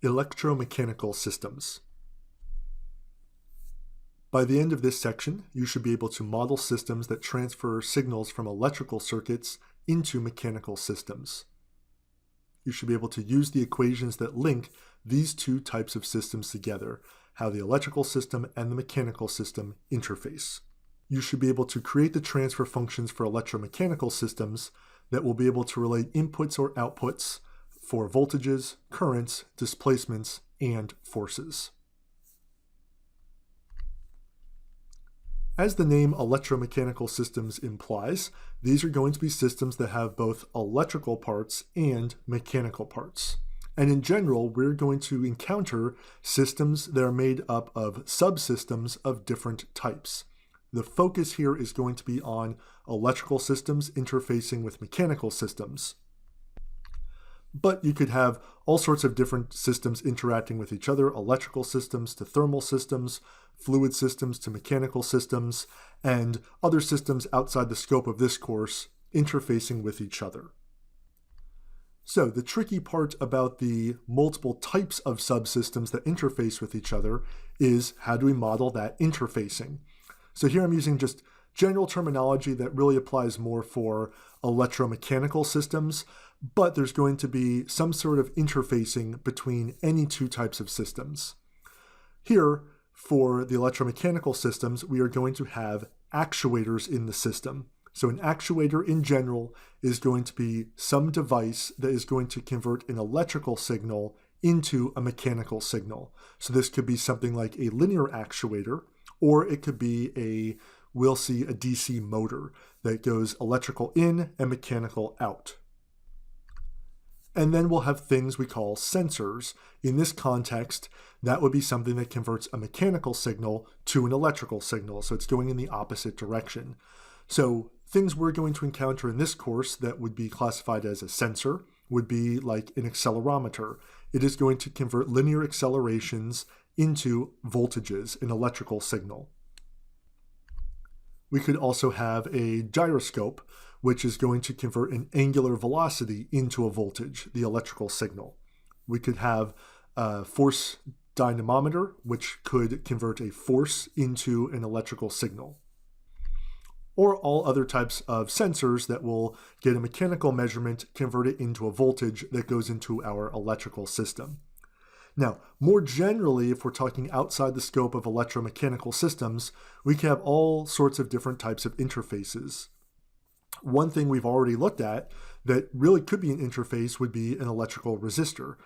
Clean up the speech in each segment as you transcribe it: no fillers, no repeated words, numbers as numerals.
Electromechanical systems. By the end of this section, you should be able to model systems that transfer signals from electrical circuits into mechanical systems. You should be able to use the equations that link these two types of systems together, how the electrical system and the mechanical system interface. You should be able to create the transfer functions for electromechanical systems that will be able to relate inputs or outputs for voltages, currents, displacements, and forces. As the name electromechanical systems implies, these are going to be systems that have both electrical parts and mechanical parts. And in general, we're going to encounter systems that are made up of subsystems of different types. The focus here is going to be on electrical systems interfacing with mechanical systems. But you could have all sorts of different systems interacting with each other, electrical systems to thermal systems, fluid systems to mechanical systems, and other systems outside the scope of this course interfacing with each other. So the tricky part about the multiple types of subsystems that interface with each other is how do we model that interfacing? So here I'm using just general terminology that really applies more for electromechanical systems, but there's going to be some sort of interfacing between any two types of systems. Here, for the electromechanical systems, we are going to have actuators in the system. So an actuator in general is going to be some device that is going to convert an electrical signal into a mechanical signal. So this could be something like a linear actuator, or it could be we'll see a DC motor that goes electrical in and mechanical out. And then we'll have things we call sensors. In this context, that would be something that converts a mechanical signal to an electrical signal. So it's going in the opposite direction. So things we're going to encounter in this course that would be classified as a sensor would be like an accelerometer. It is going to convert linear accelerations into voltages, an electrical signal. We could also have a gyroscope, which is going to convert an angular velocity into a voltage, the electrical signal. We could have a force dynamometer, which could convert a force into an electrical signal. Or all other types of sensors that will get a mechanical measurement, convert it into a voltage that goes into our electrical system. Now, more generally, if we're talking outside the scope of electromechanical systems, we can have all sorts of different types of interfaces. One thing we've already looked at that really could be an interface would be an electrical resistor.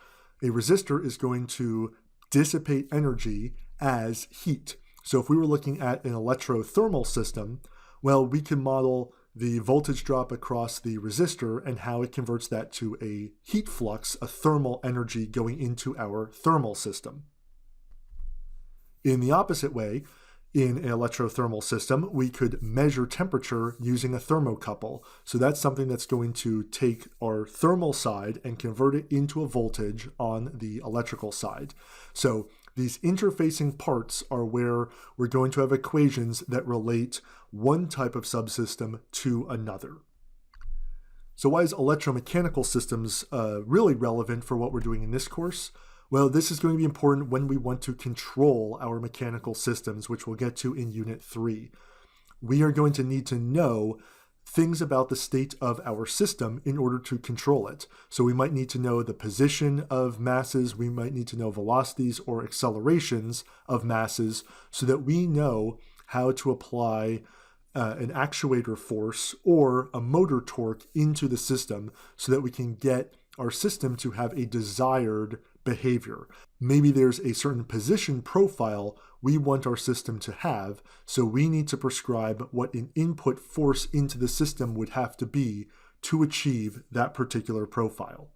A resistor is going to dissipate energy as heat. So if we were looking at an electro-thermal system, well, we can model the voltage drop across the resistor and how it converts that to a heat flux, a thermal energy going into our thermal system. In the opposite way, in an electrothermal system, we could measure temperature using a thermocouple. So that's something that's going to take our thermal side and convert it into a voltage on the electrical side. So these interfacing parts are where we're going to have equations that relate one type of subsystem to another. So why is electromechanical systems really relevant for what we're doing in this course? Well, this is going to be important when we want to control our mechanical systems, which we'll get to in Unit 3. We are going to need to know things about the state of our system in order to control it. So we might need to know the position of masses, we might need to know velocities or accelerations of masses so that we know how to apply an actuator force or a motor torque into the system so that we can get our system to have a desired behavior. Maybe there's a certain position profile we want our system to have, so we need to prescribe what an input force into the system would have to be to achieve that particular profile.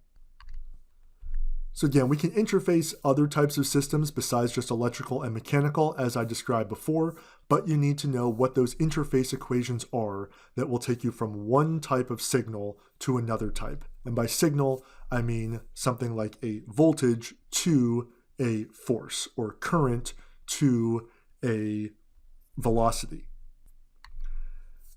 So again, we can interface other types of systems besides just electrical and mechanical, as I described before, but you need to know what those interface equations are that will take you from one type of signal to another type. And by signal, I mean something like a voltage to a force, or current to a velocity.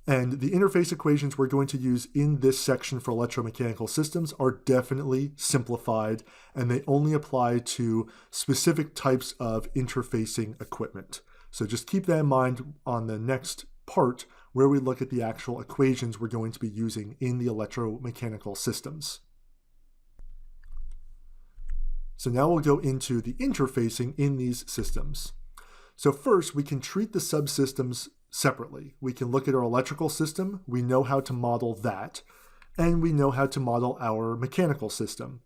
And the interface equations we're going to use in this section for electromechanical systems are definitely simplified, and they only apply to specific types of interfacing equipment. So just keep that in mind on the next part where we look at the actual equations we're going to be using in the electromechanical systems. So now we'll go into the interfacing in these systems. So first, we can treat the subsystems separately. We can look at our electrical system, we know how to model that, and we know how to model our mechanical system.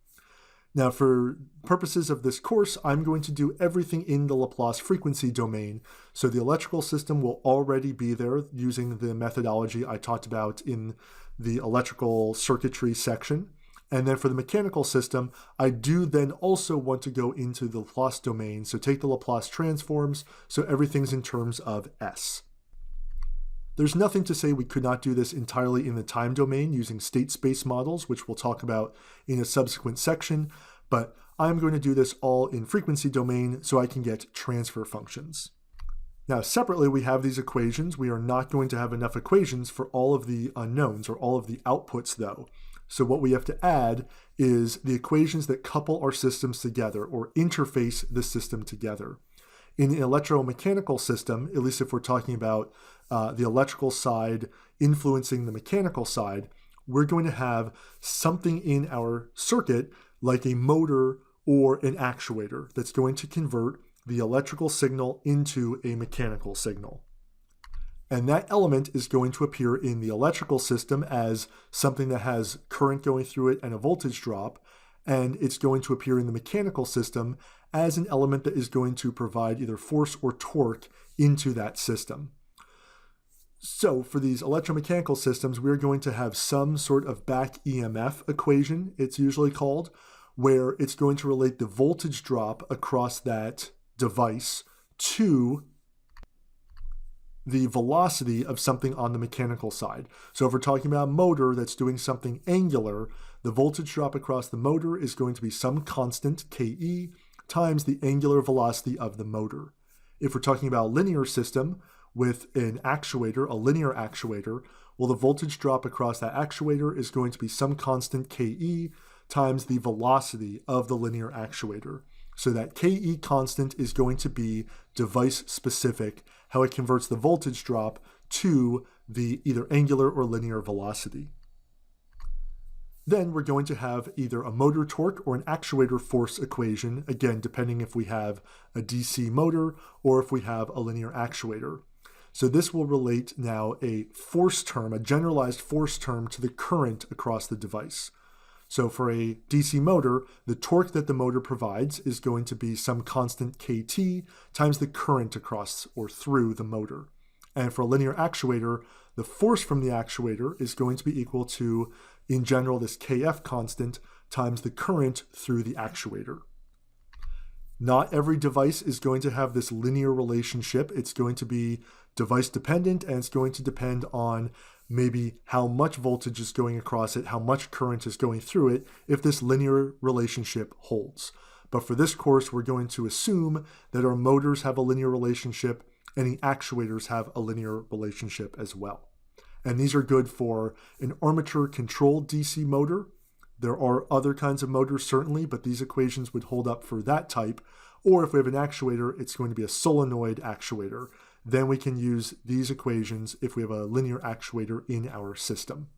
Now, for purposes of this course, I'm going to do everything in the Laplace frequency domain, so the electrical system will already be there using the methodology I talked about in the electrical circuitry section. And then for the mechanical system, I do then also want to go into the Laplace domain, so take the Laplace transforms, so everything's in terms of S. There's nothing to say we could not do this entirely in the time domain using state space models, which we'll talk about in a subsequent section, but I'm going to do this all in frequency domain so I can get transfer functions. Now, separately, we have these equations. We are not going to have enough equations for all of the unknowns or all of the outputs, though. So what we have to add is the equations that couple our systems together or interface the system together. In the electromechanical system, at least if we're talking about the electrical side influencing the mechanical side, we're going to have something in our circuit like a motor or an actuator that's going to convert the electrical signal into a mechanical signal. And that element is going to appear in the electrical system as something that has current going through it and a voltage drop, and it's going to appear in the mechanical system as an element that is going to provide either force or torque into that system. So for these electromechanical systems, we're going to have some sort of back EMF equation, it's usually called, where it's going to relate the voltage drop across that device to the velocity of something on the mechanical side. So if we're talking about a motor that's doing something angular, the voltage drop across the motor is going to be some constant, Ke, times the angular velocity of the motor. If we're talking about a linear system with an actuator, a linear actuator, well, the voltage drop across that actuator is going to be some constant, Ke, times the velocity of the linear actuator. So that Ke constant is going to be device specific, how it converts the voltage drop to the either angular or linear velocity. Then we're going to have either a motor torque or an actuator force equation, again, depending if we have a DC motor or if we have a linear actuator. So this will relate now a force term, a generalized force term to the current across the device. So for a DC motor, the torque that the motor provides is going to be some constant Kt times the current across or through the motor. And for a linear actuator, the force from the actuator is going to be equal to, in general, this Kf constant times the current through the actuator. Not every device is going to have this linear relationship. It's going to be device dependent, and it's going to depend on maybe how much voltage is going across it, how much current is going through it, if this linear relationship holds. But for this course, we're going to assume that our motors have a linear relationship and the actuators have a linear relationship as well. And these are good for an armature-controlled DC motor. There are other kinds of motors certainly, but these equations would hold up for that type. Or if we have an actuator, it's going to be a solenoid actuator. Then we can use these equations if we have a linear actuator in our system.